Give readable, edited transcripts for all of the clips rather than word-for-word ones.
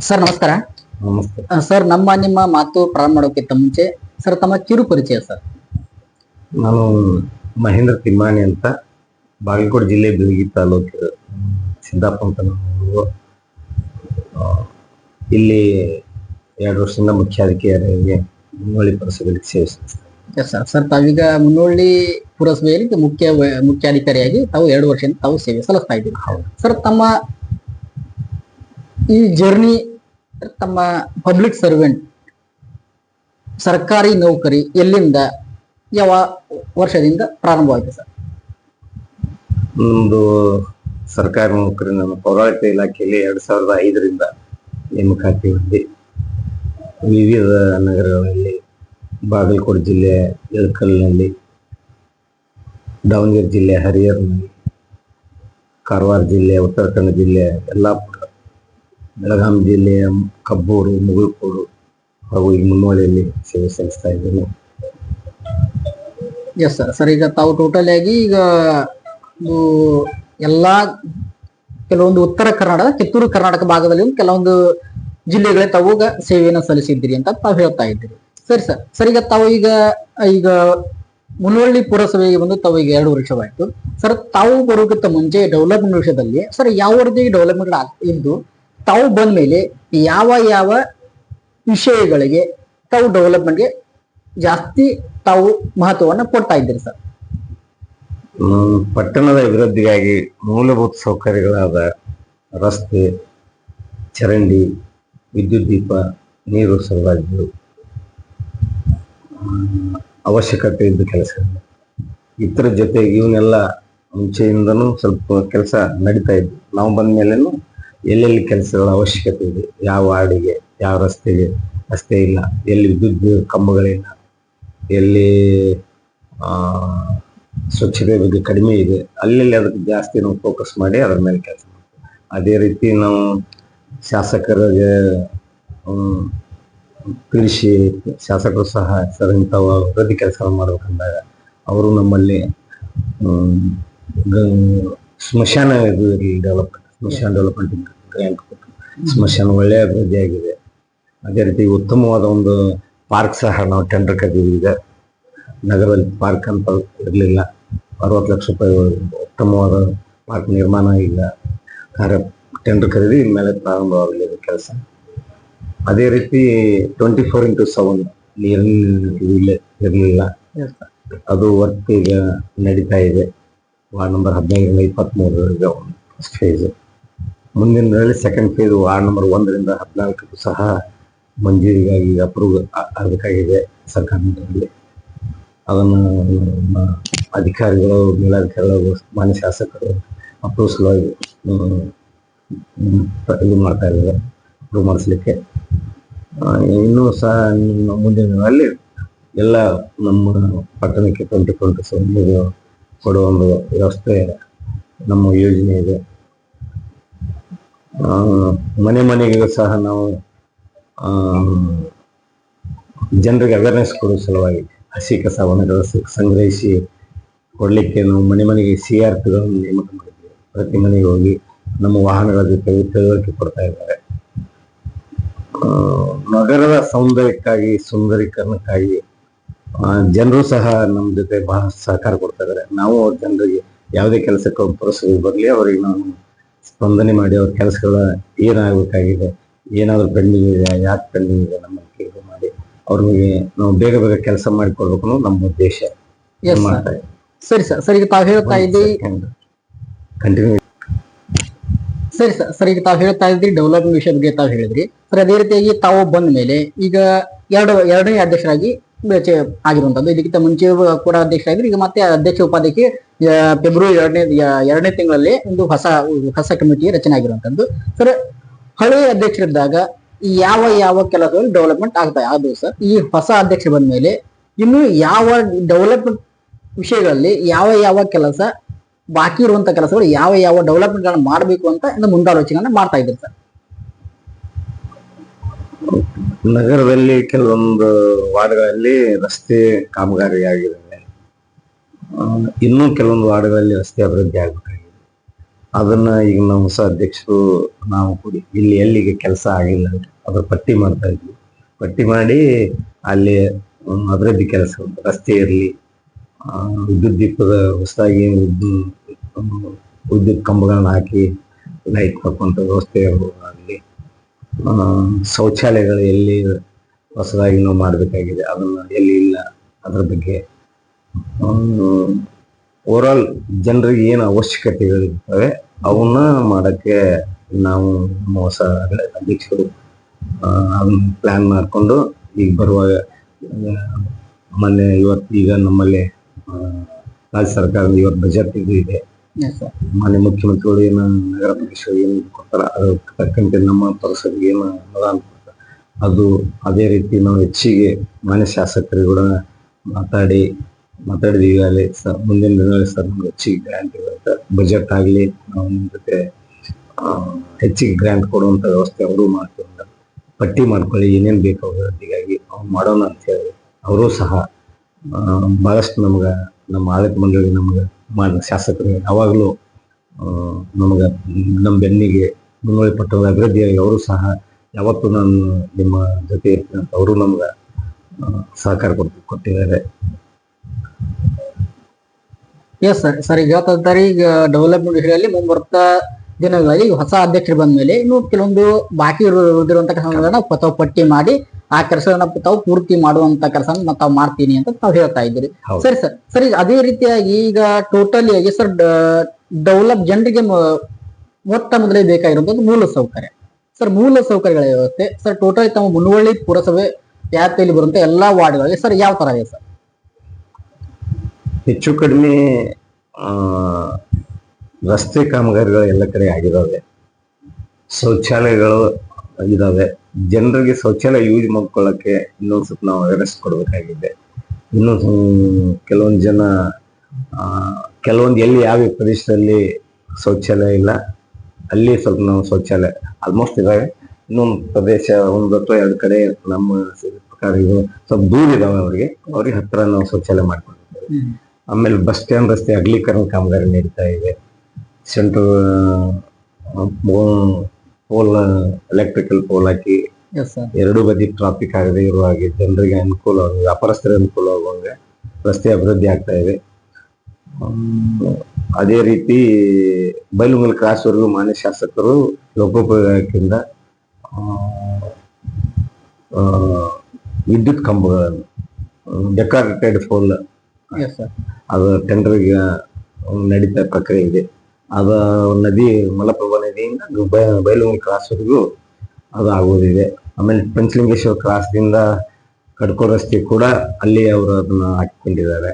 Sir ನಮಸ್ಕಾರ. ನಮಸ್ತೆ. Sir ನಿಮ್ಮ ಮಾತು ಪ್ರಾರಂಭ ಮಾಡೋಕ್ಕಿಂತ ಮುಂಚೆ ಸರ್ ತಮ್ಮ ಕಿರು ಪರಿಚಯ ಸರ್. ನಾನು ಮಹೇಂದ್ರ ತಿಮ್ಮಾನಿ ಅಂತ, ಬಾಗಲಕೋಟೆ ಜಿಲ್ಲೆ ಬಿಳಗಿ ತಾಲೂಕು ಸಿದ್ದಾಪುರ ಅಂತ ನಾವು ಇಲ್ಲಿ 2 ವರ್ಷದಿಂದ ಮುಖ್ಯಾಧಿಕಾರಿಯಾಗಿ ಮುನ್ನೋಳಿ ಪುರಸಭೆಯಲ್ಲಿ ಸೇವೆ ಸಲ್ಲಿಸ್ತಾರೆ. ಸರ್ ಸರ್ ತಾವೀಗ ಮುನ್ನೋಳಿ ಪುರಸಭೆಯಲ್ಲಿ ಮುಖ್ಯಾಧಿಕಾರಿಯಾಗಿ ತಾವು 2 ವರ್ಷದಿಂದ ತಾವು ಸೇವೆ ಸಲ್ಲಿಸ್ತಾ ಇದ್ದೀರಿ. ಸರ್ ತಮ್ಮ ಈ ಜರ್ನಿ, ತಮ್ಮ ಪಬ್ಲಿಕ್ ಸರ್ವೆಂಟ್ ಸರ್ಕಾರಿ ನೌಕರಿ ಎಲ್ಲಿಂದ ಯಾವ ವರ್ಷದಿಂದ ಪ್ರಾರಂಭವಾಯಿತು ಸರ್? ನಮ್ಮದು ಸರ್ಕಾರಿ ನೌಕರಿ ನಮ್ಮ ಪೌರಾಡಳಿತ ಇಲಾಖೆಯಲ್ಲಿ 2005ರಿಂದ ನೇಮಕಾತಿ ಹೊಂದಿ ವಿವಿಧ ನಗರಗಳಲ್ಲಿ, ಬಾಗಲಕೋಟೆ ಜಿಲ್ಲೆ ಇಳಕಲ್ನಲ್ಲಿ, ದಾವಣಗೆರೆ ಜಿಲ್ಲೆ ಹರಿಹರನಲ್ಲಿ, ಕಾರವಾರ ಜಿಲ್ಲೆ, ಉತ್ತರ ಕನ್ನಡ ಜಿಲ್ಲೆ ಯಲ್ಲಾಪುರ, ಬೆಳಗಾವಿ ಜಿಲ್ಲೆಯ ಕಬ್ಬೂರು, ಮುಗುಳ್ಕೋಡು ಹಾಗೂ ಈ ಮುನ್ನೋಳಿಯಲ್ಲಿ ಸೇವೆ ಸಲ್ಲಿಸ್ತಾ ಇದ್ದೇನೆ. Yes sir. ಸರ್ ಈಗ ತಾವು ಟೋಟಲ್ ಆಗಿ ಈಗ ಎಲ್ಲಾ ಕೆಲವೊಂದು ಉತ್ತರ ಕರ್ನಾಟಕ, ಕಿತ್ತೂರು ಕರ್ನಾಟಕ ಭಾಗದಲ್ಲಿ ಕೆಲವೊಂದು ಜಿಲ್ಲೆಗಳೇ ತಾವು ಸೇವೆಯನ್ನು ಸಲ್ಲಿಸಿದ್ದೀರಿ ಅಂತ ತಾವು ಹೇಳ್ತಾ ಇದ್ದೀರಿ. ಸರಿ ಸರ್. ಸರ್ ಈಗ ತಾವು ಈಗ ಮುನ್ನೋಳಿ ಪುರಸಭೆಗೆ ಬಂದು ತಾವು ಈಗ 2 ವರ್ಷವಾಯಿತು ಸರ್. ತಾವು ಬರೋಕ್ಕಿಂತ ಮುಂಚೆ ಡೆವಲಪ್ಮೆಂಟ್ ವಿಷಯದಲ್ಲಿ ಸರ್ ಯಾವ ರೀತಿ ಡೆವಲಪ್ಮೆಂಟ್ ಇದ್ದು ತಾವು ಬಂದ ಮೇಲೆ ಯಾವ ವಿಷಯಗಳಿಗೆ ತಾವು ಡೆವಲಪ್ಮೆಂಟ್ಗೆ ಜಾಸ್ತಿ ತಾವು ಮಹತ್ವವನ್ನು ಕೊಡ್ತಾ ಇದ್ದೀರಿ ಸರ್? ಪಟ್ಟಣದ ಅಭಿವೃದ್ಧಿಗಾಗಿ ಮೂಲಭೂತ ಸೌಕರ್ಯಗಳಾದ ರಸ್ತೆ, ಚರಂಡಿ, ವಿದ್ಯುತ್ ದೀಪ, ನೀರು ಸರಬರಾಜು ಅವಶ್ಯಕತೆ ಇದ್ದ ಕೆಲಸಗಳು. ಇತರ ಜೊತೆಗೆ ಇವನ್ನೆಲ್ಲ ಮುಂಚೆಯಿಂದನೂ ಸ್ವಲ್ಪ ಕೆಲಸ ನಡೀತಾ ಇದ್ವು. ನಾವು ಬಂದ ಮೇಲೇನು ಎಲ್ಲೆಲ್ಲಿ ಕೆಲಸಗಳ ಅವಶ್ಯಕತೆ ಇದೆ, ಯಾವ ವಾರ್ಡಿಗೆ ಯಾವ ರಸ್ತೆಗೆ ರಸ್ತೆ ಇಲ್ಲ, ಎಲ್ಲಿ ವಿದ್ಯುತ್ ಕಂಬಗಳಿಲ್ಲ, ಎಲ್ಲಿ ಸ್ವಚ್ಛತೆ ಬಗ್ಗೆ ಕಡಿಮೆ ಇದೆ, ಅಲ್ಲೆಲ್ಲಿ ಅದಕ್ಕೆ ಜಾಸ್ತಿ ನಾವು ಫೋಕಸ್ ಮಾಡಿ ಅದರ ಮೇಲೆ ಕೆಲಸ ಮಾಡ್ತೀವಿ. ಅದೇ ರೀತಿ ನಾವು ಶಾಸಕರಿಗೆ ತಿಳಿಸಿ, ಶಾಸಕರು ಸಹ ಸರ್ ಇಂಥವು ಅಭಿವೃದ್ಧಿ ಕೆಲಸ ಮಾಡ್ಬೇಕಂದಾಗ ಅವರು ನಮ್ಮಲ್ಲಿ ಸ್ಮಶಾನ ಡೆವಲಪ್ಮೆಂಟ್ ಗ್ರ್ಯಾಂಟ್ ಕೊಟ್ಟು ಸ್ಮಶಾನ ಒಳ್ಳೆಯ ಅಭಿವೃದ್ಧಿ ಆಗಿದೆ. ಅದೇ ರೀತಿ ಉತ್ತಮವಾದ ಒಂದು ಪಾರ್ಕ್ ಸಹ ನಾವು ಟೆಂಡರ್ ಕರೆದಿದ್ದೀವಿ. ಈಗ ನಗರದಲ್ಲಿ ಪಾರ್ಕ್ ಅಂತ ಇರಲಿಲ್ಲ, 60 ಲಕ್ಷ ರೂಪಾಯಿ ಉತ್ತಮವಾದ ಪಾರ್ಕ್ ನಿರ್ಮಾಣ ಈಗ ಟೆಂಡರ್ ಕರೆದಿ ಮೇಲೆ ಪ್ರಾರಂಭವಾಗಲಿದೆ ಕೆಲಸ. ಅದೇ ರೀತಿ 24x7 ನೀರಿನ ಇರಲಿಲ್ಲ, ಅದು ವರ್ಕ್ ಈಗ ನಡೀತಾ ಇದೆ. ವಾರ್ಡ್ ನಂಬರ್ 15ರಿಂದ 23 ಫಸ್ಟ್ ಫೇಸ್. ಮುಂದಿನದಲ್ಲಿ ಸೆಕೆಂಡ್ ಫೇಸ್ ವಾರ್ಡ್ ನಂಬರ್ 1ರಿಂದ 14 ಸಹ ಮಂಜೂರಿಗಾಗಿ ಅಪ್ರೂವ್ ಆಗಬೇಕಾಗಿದೆ ಸರ್ಕಾರ ಮಟ್ಟದಲ್ಲಿ. ಅದನ್ನು ಅಧಿಕಾರಿಗಳು, ಮೇಲಾಧಿಕಾರಿಗಳು, ಮಾನ್ಯ ಶಾಸಕರು ಅಪ್ರೂವ್ ಸಲುವಾಗಿ ಇದು ಮಾಡ್ತಾ ಇದ್ದಾರೆ, ಅಪ್ರೂವ್ ಮಾಡಿಸ್ಲಿಕ್ಕೆ. ಇನ್ನೂ ಸಹ ಮುಂದಿನಲ್ಲಿ ಎಲ್ಲ ನಮ್ಮ ಪಟ್ಟಣಕ್ಕೆ 2027 ನೀರು ಕೊಡುವ ಒಂದು ವ್ಯವಸ್ಥೆ ನಮ್ಮ ಯೋಜನೆ ಇದೆ. ಮನೆ ಮನೆಗೆ ಸಹ ನಾವು ಜನರಿಗೆ ಅವೇರ್ನೆಸ್ ಕೊಡುವ ಸಲುವಾಗಿ ಹಸಿ ಕಸ ವನಗಳ ಸಂಗ್ರಹಿಸಿ ಕೊಡಲಿಕ್ಕೆ ನಾವು ಮನೆ ಮನೆಗೆ CRPಗಳನ್ನು ನೇಮಕ ಮಾಡಿದ್ದೀವಿ. ಪ್ರತಿ ಮನೆಗೆ ಹೋಗಿ ನಮ್ಮ ವಾಹನಗಳ ಜೊತೆ ತಿಳುವಳಿಕೆ ಕೊಡ್ತಾ ಇದ್ದಾರೆ. ನಗರದ ಸೌಂದರ್ಯಕ್ಕಾಗಿ, ಸುಂದರೀಕರಣಕ್ಕಾಗಿ ಜನರು ಸಹ ನಮ್ಮ ಜೊತೆ ಬಹಳ ಸಹಕಾರ ಕೊಡ್ತಾ ಇದ್ದಾರೆ. ನಾವು ಅವ್ರ ಜನರಿಗೆ ಯಾವುದೇ ಕೆಲಸಕ್ಕೆ ಪುರಸಭೆ ಬರಲಿ, ಅವರಿಗೆ ನಾವು ಸ್ಪಂದನೆ ಮಾಡಿ ಅವ್ರ ಕೆಲಸಗಳ ಏನಾಗಬೇಕಾಗಿದೆ, ಏನಾದರೂ ಪೆಂಡಿಂಗ್ ಇದೆ, ಯಾಕೆ ಪೆಂಡಿಂಗ್ ಇದೆ ನಮ್ಮ ಕೆಲಸ ಮಾಡಿ ಅವ್ರಿಗೆ ನಾವು ಬೇಗ ಬೇಗ ಕೆಲಸ ಮಾಡಿಕೊಡ್ಬೇಕು ಅನ್ನೋದು ನಮ್ಮ ಉದ್ದೇಶ. ಸರಿ ಸರ್. ಸರ್ ಈಗ ತಾವು ಹೇಳ್ತಾ ಇದ್ದೀವಿ ಕಂಟಿನ್ಯೂ. ಸರಿ ಸರ್. ಸರ್ ಈಗ ತಾವು ಹೇಳ್ತಾ ಇದ್ರಿ ಡೆವಲಪ್ಮೆಂಟ್ ವಿಷಯ ಬಗ್ಗೆ ತಾವು ಹೇಳಿದ್ರಿ ಸರ್. ಅದೇ ರೀತಿಯಾಗಿ ತಾವು ಬಂದ ಮೇಲೆ ಈಗ ಎರಡನೇ ಅಧ್ಯಕ್ಷರಾಗಿ ಆಗಿರುವಂತದ್ದು. ಇದಕ್ಕಿಂತ ಮುಂಚೆ ಕೂಡ ಅಧ್ಯಕ್ಷರಾಗಿದ್ರು. ಈಗ ಮತ್ತೆ ಅಧ್ಯಕ್ಷ ಉಪಾಧ್ಯಕ್ಷ ಫೆಬ್ರವರಿ 2ನೇ ತಿಂಗಳಲ್ಲಿ ಒಂದು ಹೊಸ ಕಮಿಟಿ ರಚನೆ ಆಗಿರುವಂತದ್ದು. ಸರ್ ಹಳೆಯ ಅಧ್ಯಕ್ಷರಿದ್ದಾಗ ಯಾವ ಕೆಲಸಗಳು ಡೆವಲಪ್ಮೆಂಟ್ ಆದವು ಸರ್? ಈ ಹೊಸ ಅಧ್ಯಕ್ಷ ಬಂದ ಮೇಲೆ ಇನ್ನು ಯಾವ ಡೆವಲಪ್ಮೆಂಟ್ ವಿಷಯಗಳಲ್ಲಿ ಯಾವ ಕೆಲಸ ಬಾಕಿ ಇರುವಂತ ಕೆಲಸಗಳು, ಯಾವ ಡೆವಲಪ್ಮೆಂಟ್ ಗಳನ್ನ ಮಾಡಬೇಕು ಅಂತ ಮುಂದಾಲೋಚನೆಯನ್ನ ಮಾಡ್ತಾ ಇದ್ದಾರೆ ಸರ್? ನಗರದಲ್ಲಿ ಕೆಲವೊಂದು ವಾರ್ಡ್ಗಳಲ್ಲಿ ರಸ್ತೆ ಕಾಮಗಾರಿ ಆಗಿದ್ದಾವೆ. ಇನ್ನೂ ಕೆಲವೊಂದು ವಾರ್ಡ್ಗಳಲ್ಲಿ ರಸ್ತೆ ಅಭಿವೃದ್ಧಿ ಆಗಬೇಕಾಗಿದೆ. ಅದನ್ನ ಈಗ ನಾವು ಹೊಸ ಅಧ್ಯಕ್ಷರು ನಾವು ಕೂಡಿ ಇಲ್ಲಿ ಎಲ್ಲಿಗೆ ಕೆಲಸ ಆಗಿಲ್ಲ ಅದ್ರ ಪಟ್ಟಿ ಮಾಡ್ತಾ ಇದ್ವಿ. ಪಟ್ಟಿ ಮಾಡಿ ಅಲ್ಲಿ ಅಭಿವೃದ್ಧಿ ಕೆಲಸ, ರಸ್ತೆ ಇರಲಿ, ವಿದ್ಯುತ್ ದೀಪದ ಹೊಸದಾಗಿ ವಿದ್ಯುತ್ ಕಂಬಗಳನ್ನ ಹಾಕಿ ಲೈಟ್ ಹಾಕುವಂತ ವ್ಯವಸ್ಥೆ ಆಗಲಿ, ಶೌಚಾಲಯಗಳು ಎಲ್ಲಿ ಹೊಸದಾಗಿ ನಾವು ಮಾಡಬೇಕಾಗಿದೆ ಅದನ್ನ ಎಲ್ಲಿ ಇಲ್ಲ ಅದ್ರ ಬಗ್ಗೆ, ಓವರಾಲ್ ಜನರಿಗೆ ಏನು ಅವಶ್ಯಕತೆಗಳಿರ್ತವೆ ಅವನ್ನ ಮಾಡಕ್ಕೆ ನಾವು ನಮ್ಮ ಹೊಸ ಅಧ್ಯಕ್ಷರು ಅದನ್ನ ಪ್ಲಾನ್ ಮಾಡಿಕೊಂಡು ಈಗ ಬರುವಾಗ ಮೊನ್ನೆ ಈಗ ನಮ್ಮಲ್ಲಿ ರಾಜ್ಯ ಸರ್ಕಾರದ ಇವತ್ತು ಬಜೆಟ್ ಇದು ಇದೆ. ಮಾನ್ಯ ಮುಖ್ಯಮಂತ್ರಿಗಳು ಏನು ನಗರ ಪ್ರದೇಶ ಏನು ಕೊಡ್ತಾರ ಅದ್ರ ತಕ್ಕಂತೆ ನಮ್ಮ ಪುರಸಭೆಗೆ ಏನು ಅನುದಾನ ಕೊಡ್ತಾರೆ ಅದು ಅದೇ ರೀತಿ ನಾವು ಹೆಚ್ಚಿಗೆ ಮಾನ್ಯ ಶಾಸಕರು ಕೂಡ ಮಾತಾಡಿದೀವಿ ಅಲ್ಲಿ ಸರ್. ಮುಂದಿನ ದಿನಗಳಲ್ಲಿ ಸರ್ ನಮ್ಗೆ ಹೆಚ್ಚಿಗೆ ಗ್ರಾಂಟ್ ಇರುತ್ತೆ, ಬಜೆಟ್ ಆಗಲಿ ನಾವು ನಿಮ್ಮ ಜೊತೆ ಹೆಚ್ಚಿಗೆ ಗ್ರಾಂಟ್ ಕೊಡುವಂತ ವ್ಯವಸ್ಥೆ ಅವರು ಮಾಡ್ಕೊಂಡು ಪಟ್ಟಿ ಮಾಡ್ಕೊಳ್ಳಿ ಏನೇನು ಬೇಕು ಅಭಿವೃದ್ಧಿಗಾಗಿ ಅವ್ರು ಮಾಡೋಣ ಅಂತ ಹೇಳಿ ಅವರು ಸಹ ಬಹಳಷ್ಟು ನಮ್ಗೆ ನಮ್ಮ ಆಡಳಿತ ಮಂಡಳಿ ನಮ್ಗೆ ಶಾಸಕರು ಯಾವಾಗಲೂ ನಮ್ಗೆ ನಮ್ಮ ಬೆನ್ನಿಗೆ ಮುನ್ನೋಳಿ ಪಟ್ಟದ ಅಭಿವೃದ್ಧಿಯಾಗಿ ಅವರು ಸಹ ಯಾವತ್ತೂ ನಾನು ನಿಮ್ಮ ಜೊತೆ ಇರ್ತೀನಿ ಅಂತ ಅವರು ನಮ್ಗೆ ಸಹಕಾರ ಕೊಟ್ಟಿದ್ದಾರೆ. Yes sir. ಸರ್ ಈಗ ಹೇಳ್ತಾ ಇದ್ದಾರೆ, ಈಗ ಡೆವಲಪ್ಮೆಂಟ್ ವಿಷಯದಲ್ಲಿ ಮುಂಬರ್ತಾ ದಿನಗಳಲ್ಲಿ ಹೊಸ ಅಧ್ಯಕ್ಷರು ಬಂದ ಮೇಲೆ ಇನ್ನು ಕೆಲವೊಂದು ಬಾಕಿ ಉಳಿದಿರುವಂತ ಕೆಲಸಗಳನ್ನ ತಾವು ಪಟ್ಟಿ ಮಾಡಿ ಆ ಕೆಲಸಗಳನ್ನ ತಾವು ಪೂರ್ತಿ ಮಾಡುವಂತ ಕೆಲಸ ತಾವು ಮಾಡ್ತೀನಿ ಅಂತ ತಾವು ಹೇಳ್ತಾ ಇದ್ದೀರಿ. ಸರಿ ಸರ್. ಸರ್ ಈಗ ಅದೇ ರೀತಿಯಾಗಿ ಈಗ ಟೋಟಲಿ ಆಗಿ ಸರ್ ಡೆವಲಪ್ ಜನರಿಗೆ ಮೊಟ್ಟ ಮೊದಲೇ ಬೇಕಾಗಿರುವಂತದ್ದು ಮೂಲ ಸೌಕರ್ಯ. ಸರ್ ಮೂಲ ಸೌಕರ್ಯಗಳ ವ್ಯವಸ್ಥೆ ಸರ್ ಟೋಟಲಿ ತಮ್ಮ ಮುನ್ನವಳ್ಳಿ ಪುರಸಭೆ ವ್ಯಾಪ್ತಿಯಲ್ಲಿ ಬರುವಂತ ಎಲ್ಲಾ ವಾರ್ಡ್ಗಳಿಗೆ ಸರ್ ಯಾವ ತರ ಇದೆ ಸರ್? ಹೆಚ್ಚು ಕಡಿಮೆ ರಸ್ತೆ ಕಾಮಗಾರಿಗಳು ಎಲ್ಲ ಕಡೆ ಆಗಿದಾವೆ, ಶೌಚಾಲಯಗಳು ಇದಾವೆ. ಜನರಿಗೆ ಶೌಚಾಲಯ ಯೂಸ್ ಮಾಡ್ಕೊಳ್ಳಕ್ಕೆ ಇನ್ನೊಂದ್ ಸ್ವಲ್ಪ ನಾವು ಅವೇರ್ನೆಸ್ ಕೊಡ್ಬೇಕಾಗಿದೆ. ಇನ್ನು ಕೆಲವೊಂದು ಜನ ಕೆಲವೊಂದು ಎಲ್ಲಿ ಯಾವ ಪ್ರದೇಶದಲ್ಲಿ ಶೌಚಾಲಯ ಇಲ್ಲ ಅಲ್ಲಿ ಸ್ವಲ್ಪ ನಾವು ಶೌಚಾಲಯ ಆಲ್ಮೋಸ್ಟ್ ಇದಾವೆ. ಇನ್ನೊಂದು ಪ್ರದೇಶ ಒಂದು ಅಥವಾ ಎರಡು ಕಡೆ ನಮ್ಮ ಪ್ರಕಾರ ಸ್ವಲ್ಪ ದೂರ ಇದಾವೆ, ಅವ್ರಿಗೆ ಹತ್ರ ನಾವು ಶೌಚಾಲಯ ಮಾಡ್ಕೊಂಡಿದ್ದೇವೆ. ಆಮೇಲೆ ಬಸ್ ಸ್ಟ್ಯಾಂಡ್ ರಸ್ತೆ ಅಗಲೀಕರಣ ಕಾಮಗಾರಿ ನಡೀತಾ ಇದೆ. ಸೆಂಟ್ರಲ್ ಪೋಲ್ ಎಲೆಕ್ಟ್ರಿಕಲ್ ಪೋಲ್ ಹಾಕಿ ಎರಡು ಬದಿ ಟ್ರಾಫಿಕ್ ಆಗದೆ ಇರುವ ಹಾಗೆ ಜನರಿಗೆ ಅನುಕೂಲ, ವ್ಯಾಪಾರಸ್ಥರಿಗೆ ಅನುಕೂಲ ಆಗುವಂಗೆ ರಸ್ತೆ ಅಭಿವೃದ್ಧಿ ಆಗ್ತಾ ಇದೆ. ಅದೇ ರೀತಿ ಬೈಲುಂಗಲ್ ಕ್ರಾಸ್ ವರೆಗೂ ಮಾನ್ಯ ಶಾಸಕರು ಲೋಕೋಪಯೋಗದಿಂದ ವಿದ್ಯುತ್ ಕಂಬಗಳನ್ನು ಡೆಕೋರೇಟೆಡ್ ಪೋಲ್ ಅದು ಟೆಂಡರ್ಗೆ ನಡೀತಾ ಪ್ರಕ್ರಿಯೆ ಇದೆ. ಅದ ನದಿ ಮಲಪ್ರಭಾ ನದಿಯಿಂದ ಬೈಲುಂಗಲ್ ಕ್ರಾಸ್ ವರೆಗೂ ಅದು ಆಗೋದಿದೆ. ಆಮೇಲೆ ಪಂಚಲಿಂಗೇಶ್ವರ ಕ್ರಾಸ್ದಿಂದ ಕಡ್ಕೋ ರಸ್ತೆ ಕೂಡ ಅಲ್ಲಿ ಅವರು ಅದನ್ನ ಹಾಕಿಕೊಂಡಿದ್ದಾರೆ.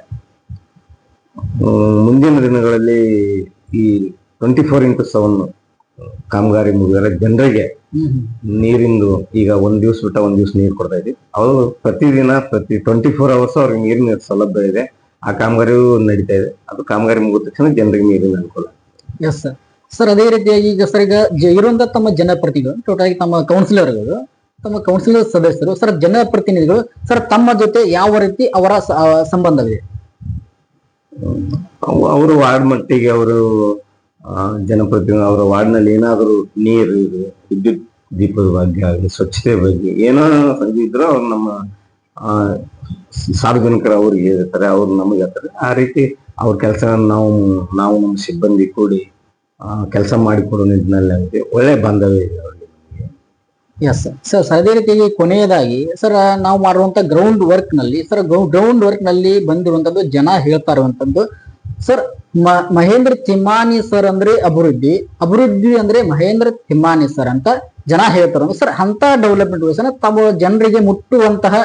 ಮುಂದಿನ ದಿನಗಳಲ್ಲಿ ಈ 24x7 ಕಾಮಗಾರಿ ಮುಗಿದರೆ ಜನರಿಗೆ ನೀರಿಂದು ಈಗ ಒಂದ್ ದಿವ್ಸ ಬಿಟ್ಟ ಒಂದ್ ದಿವ್ಸ ನೀರು ಕೊಡ್ತಾ ಇದ್ವಿ. ಅವರು ಪ್ರತಿದಿನ 24 hours ಅವ್ರಿಗೆ ನೀರಿನ ಸೌಲಭ್ಯ ಇದೆ. ಆ ಕಾಮಗಾರಿಯೂ ನಡೀತಾ ಇದೆ. ಅದು ಕಾಮಗಾರಿ ಮುಗಿದ ತಕ್ಷಣ ಜನರಿಗೆ ನೀರಿನ ಅನುಕೂಲ. Yes sir. ಸರ್ ಅದೇ ರೀತಿಯಾಗಿ ಈಗ ಸರ್ ಈಗ ಇರುವಂತ ತಮ್ಮ ಜನಪ್ರತಿನಿಧಿಗಳು ಟೋಟಲ್ ತಮ್ಮ ಕೌನ್ಸಿಲರ್ಗಳು, ತಮ್ಮ ಕೌನ್ಸಿಲರ್ ಸದಸ್ಯರು, ಸರ್ ಜನಪ್ರತಿನಿಧಿಗಳು ಸರ್ ತಮ್ಮ ಜೊತೆ ಯಾವ ರೀತಿ ಅವರ ಸಂಬಂಧವಿದೆ? ಅವರು ವಾರ್ಡ್ ಮಟ್ಟಿಗೆ ಅವರು ಜನಪ್ರತಿನಿಧಿ ಅವರ ವಾರ್ಡ್ನಲ್ಲಿ ಏನಾದರೂ ನೀರು, ವಿದ್ಯುತ್ ದೀಪದ ಬಗ್ಗೆ ಆಗಲಿ, ಸ್ವಚ್ಛತೆ ಬಗ್ಗೆ ಏನೋ ಇದ್ರು ಅವ್ರು ನಮ್ಮ ಸಾರ್ವಜನಿಕರು ಅವ್ರಿಗೆ ಹೇಳ್ತಾರೆ, ಅವ್ರು ನಮಗೆ ಹೇಳ್ತಾರೆ. ಆ ರೀತಿ ಅವ್ರ ಕೆಲಸ ನಾವು ನಮ್ಮ ಸಿಬ್ಬಂದಿ ಕೂಡಿ ಕೆಲಸ ಮಾಡಿಕೊಡೋ ನಿಟ್ಟಿನಲ್ಲಿ ನಮಗೆ ಒಳ್ಳೆ ಬಾಂಧವ್ಯ ಇದೆ ಅವರಿಗೆ. Yes sir. ಅದೇ ರೀತಿಯಾಗಿ ಕೊನೆಯದಾಗಿ ಸರ್ ನಾವು ಮಾಡುವಂತ ಗ್ರೌಂಡ್ ವರ್ಕ್ ನಲ್ಲಿ ಸರ್ ಗ್ರೌಂಡ್ ವರ್ಕ್ ನಲ್ಲಿ ಬಂದಿರುವಂತದ್ದು ಜನ ಹೇಳ್ತಾ ಇರುವಂತದ್ದು ಸರ್ ಮಹೇಂದ್ರ ತಿಮ್ಮಾನಿ ಸರ್ ಅಂದ್ರೆ ಅಭಿವೃದ್ಧಿ ಅಂದ್ರೆ ಮಹೇಂದ್ರ ತಿಮ್ಮಾನಿ ಸರ್ ಅಂತ ಜನ ಹೇಳ್ತಾರ ಸರ್. ಅಂತ ಡೆವಲಪ್ಮೆಂಟ್ ತಾವು ಜನರಿಗೆ ಮುಟ್ಟುವಂತಹ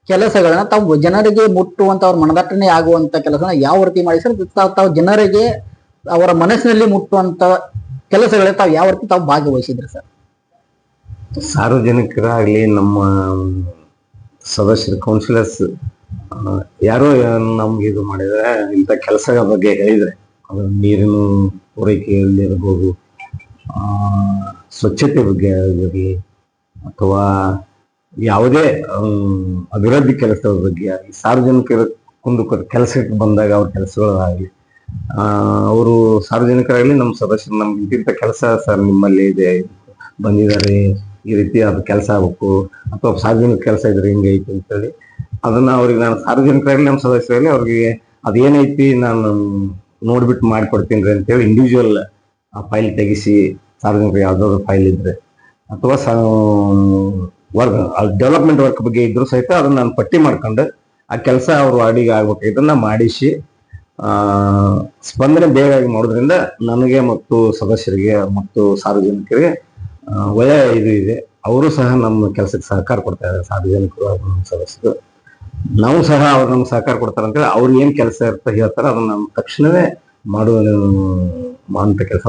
ಕೆಲಸಗಳನ್ನ, ತಾವು ಜನರಿಗೆ ಮುಟ್ಟುವಂತ ಅವ್ರ ಮನದಟ್ಟಣೆ ಆಗುವಂತ ಕೆಲಸನ ಯಾವ ರೀತಿ ಮಾಡಿ ಸರ್ ತಾವು ಜನರಿಗೆ ಅವರ ಮನಸ್ಸಿನಲ್ಲಿ ಮುಟ್ಟುವಂತ ಕೆಲಸಗಳ ತಾವು ಯಾವ ರೀತಿ ತಾವು ಭಾಗವಹಿಸಿದ್ರಿ ಸರ್? ಸಾರ್ವಜನಿಕರಾಗ್ಲಿ, ನಮ್ಮ ಸದಸ್ಯರು, ಕೌನ್ಸಿಲರ್ಸ್ ಯಾರೋ ನಮ್ಗೆ ಇದು ಮಾಡಿದ್ರೆ, ಇಂಥ ಕೆಲಸಗಳ ಬಗ್ಗೆ ಹೇಳಿದ್ರೆ, ಅದು ನೀರಿನ ಪೂರೈಕೆಯಲ್ಲಿ ಇರಬಹುದು, ಸ್ವಚ್ಛತೆ ಬಗ್ಗೆ ಆಗಿರಲಿ, ಅಥವಾ ಯಾವುದೇ ಅಭಿವೃದ್ಧಿ ಕೆಲಸದ ಬಗ್ಗೆ ಆಗಲಿ, ಸಾರ್ವಜನಿಕರ ಕುಂದುಕೊರ ಕೆಲಸಕ್ಕೆ ಬಂದಾಗ ಅವ್ರ ಕೆಲಸಗಳಾಗಲಿ ಅವರು ಸಾರ್ವಜನಿಕರಾಗಲಿ ನಮ್ಮ ಸದಸ್ಯರು ನಮ್ಗೆ ಇಂತಿಂತ ಕೆಲಸ ಸರ್ ನಿಮ್ಮಲ್ಲಿ ಇದೆ ಬಂದಿದ್ದಾರೆ, ಈ ರೀತಿ ಅದು ಕೆಲಸ ಆಗ್ಬೇಕು ಅಥವಾ ಸಾರ್ವಜನಿಕ ಕೆಲಸ ಇದ್ರೆ ಹಿಂಗೆ ಐತಿ ಅಂತೇಳಿ ಅದನ್ನ ಅವ್ರಿಗೆ ನಾನು ಸಾರ್ವಜನಿಕರಾಗಲಿ ನಮ್ಮ ಸದಸ್ಯರಾಗಲಿ ಅವ್ರಿಗೆ ಅದೇನೈತಿ ನಾನು ನೋಡ್ಬಿಟ್ಟು ಮಾಡಿಕೊಡ್ತೀನಿ ರೀ ಅಂತೇಳಿ ಇಂಡಿವಿಜುವಲ್ ಆ ಫೈಲ್ ತೆಗಿಸಿ ಸಾರ್ವಜನಿಕರಿಗೆ ಯಾವ್ದಾದ್ರು ಫೈಲ್ ಇದ್ರೆ ಅಥವಾ ವರ್ಕ್ ಡೆವಲಪ್ಮೆಂಟ್ ವರ್ಕ್ ಬಗ್ಗೆ ಇದ್ರು ಸಹಿತ ಅದನ್ನ ನಾನು ಪಟ್ಟಿ ಮಾಡ್ಕೊಂಡು ಆ ಕೆಲಸ ಅವ್ರ ವಾರ್ಡಿಗೆ ಆಗ್ಬೇಕು ಇದನ್ನ ಮಾಡಿಸಿ ಸ್ಪಂದನೆ ಬೇಗಾಗಿ ಮಾಡೋದ್ರಿಂದ ನನಗೆ ಮತ್ತು ಸದಸ್ಯರಿಗೆ ಮತ್ತು ಸಾರ್ವಜನಿಕರಿಗೆ ಒಳ್ಳೆಯ ಇದು ಇದೆ. ಅವರು ಸಹ ನಮ್ಮ ಕೆಲಸಕ್ಕೆ ಸಹಕಾರ ಕೊಡ್ತಾ ಇದ್ದಾರೆ, ಸಾರ್ವಜನಿಕರು ಹಾಗೂ ನಮ್ಮ ಸದಸ್ಯರು. ನಾವು ಸಹ ಅವ್ರು ನಮ್ಗೆ ಸಹಕಾರ ಕೊಡ್ತಾರೆ ಅಂತೇಳಿ ಅವ್ರು ಏನ್ ಕೆಲಸ ಇರ್ತ ಹೇಳ್ತಾರೆ ಅದನ್ನ ನಾವು ತಕ್ಷಣವೇ ಮಾಡುವಂತ ಕೆಲಸ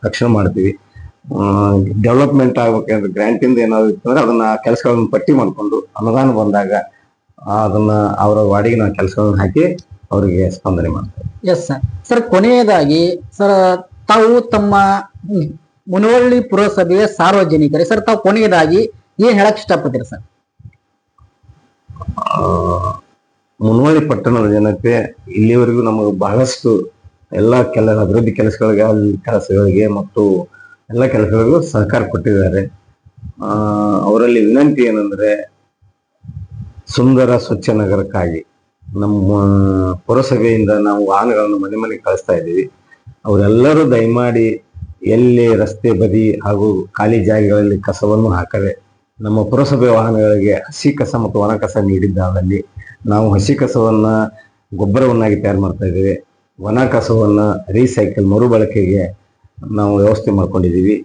ತಕ್ಷಣ ಮಾಡ್ತೀವಿ. ಡೆವಲಪ್ಮೆಂಟ್ ಆಗ್ಬೇಕಂದ್ರೆ ಗ್ರಾಂಟಿಂದ ಏನಾದ್ರು ಇರ್ತಂದ್ರೆ ಅದನ್ನ ಕೆಲಸಗಳನ್ನ ಪಟ್ಟಿ ಮಾಡ್ಕೊಂಡು ಅನುದಾನ ಬಂದಾಗ ಅದನ್ನ ಅವರ ವಾರ್ಡಿಗೆ ನಾವು ಕೆಲಸಗಳನ್ನ ಹಾಕಿ ಅವರಿಗೆ ಸ್ಪಂದನೆ ಮಾಡ್ತೇವೆ. Yes sir. ಸರ್ ಕೊನೆಯದಾಗಿ ಸರ್ ತಾವು ತಮ್ಮ ಮುನವಳ್ಳಿ ಪುರಸಭೆಯ ಸಾರ್ವಜನಿಕರಿಗೆ ಸರ್ ತಾವು ಕೊನೆಯದಾಗಿ ಏನ್ ಹೇಳಕ್ ಇಷ್ಟಪಡ್ತೀರಿ ಸರ್? ಮುನವಳ್ಳಿ ಪಟ್ಟಣದ ಜನತೆ ಇಲ್ಲಿವರೆಗೂ ನಮಗೆ ಬಹಳಷ್ಟು ಎಲ್ಲಾ ಅಭಿವೃದ್ಧಿ ಕೆಲಸಗಳಿಗೆ ಮತ್ತು ಎಲ್ಲ ಕೆಲಸಗಳಿಗೂ ಸಹಕಾರ ಕೊಟ್ಟಿದ್ದಾರೆ. ಅವರಲ್ಲಿ ವಿನಂತಿ ಏನಂದ್ರೆ ಸುಂದರ ಸ್ವಚ್ಛ ನಗರಕ್ಕಾಗಿ ನಮ್ಮ ಪುರಸಭೆಯಿಂದ ನಾವು ವಾಹನಗಳನ್ನು ಮನೆ ಮನೆಗೆ ಕಳಿಸ್ತಾ ಇದ್ದೀವಿ. ಅವರೆಲ್ಲರೂ ದಯಮಾಡಿ ಎಲ್ಲಿ ರಸ್ತೆ ಬದಿ ಹಾಗೂ ಖಾಲಿ ಜಾಗಗಳಲ್ಲಿ ಕಸವನ್ನು ಹಾಕದೆ ನಮ್ಮ ಪುರಸಭೆ ವಾಹನಗಳಿಗೆ ಹಸಿ ಕಸ ಮತ್ತು ಒಣ ಕಸ ನೀಡಿದ್ದಾದಲ್ಲಿ ನಾವು ಹಸಿ ಕಸವನ್ನ ಗೊಬ್ಬರವನ್ನಾಗಿ ತಯಾರು ಮಾಡ್ತಾ ಇದ್ದೇವೆ, ಒಣ ಕಸವನ್ನ ರೀಸೈಕಲ್ ಮರುಬಳಕೆಗೆ ನಾವು ವ್ಯವಸ್ಥೆ ಮಾಡ್ಕೊಂಡಿದ್ದೀವಿ.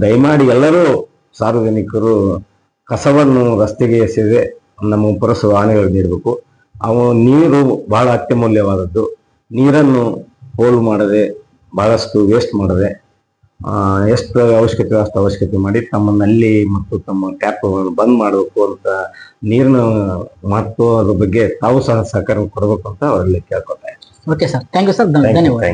ದಯಮಾಡಿ ಎಲ್ಲರೂ ಸಾರ್ವಜನಿಕರು ಕಸವನ್ನು ರಸ್ತೆಗೆ ಎಸೆದೆ ನಮ್ಮ ಪುರಸಭೆ ವಾಹನಗಳಿಗೆ ನೀಡಬೇಕು. ನೀರು ಬಹಳ ಅತ್ಯಮೂಲ್ಯವಾದದ್ದು. ನೀರನ್ನು ಪೋಲು ಮಾಡದೆ ಬಹಳಷ್ಟು ವೇಸ್ಟ್ ಮಾಡದೆ ಎಷ್ಟು ಅವಶ್ಯಕತೆ ಅಷ್ಟು ಅವಶ್ಯಕತೆ ಮಾಡಿ ತಮ್ಮ ನಲ್ಲಿ ಮತ್ತು ತಮ್ಮ ಟ್ಯಾಪ್ ಬಂದ್ ಮಾಡಬೇಕು ಅಂತ ನೀರಿನ ಮಹತ್ವದ ಬಗ್ಗೆ ತಾವು ಸಹ ಸಹಕಾರ ಕೊಡಬೇಕು ಅಂತ ಅವರಲ್ಲಿ ಕೇಳ್ಕೊತಾ ಇದ್ದೀನಿ. Okay sir, thank you sir, ಧನ್ಯವಾದ.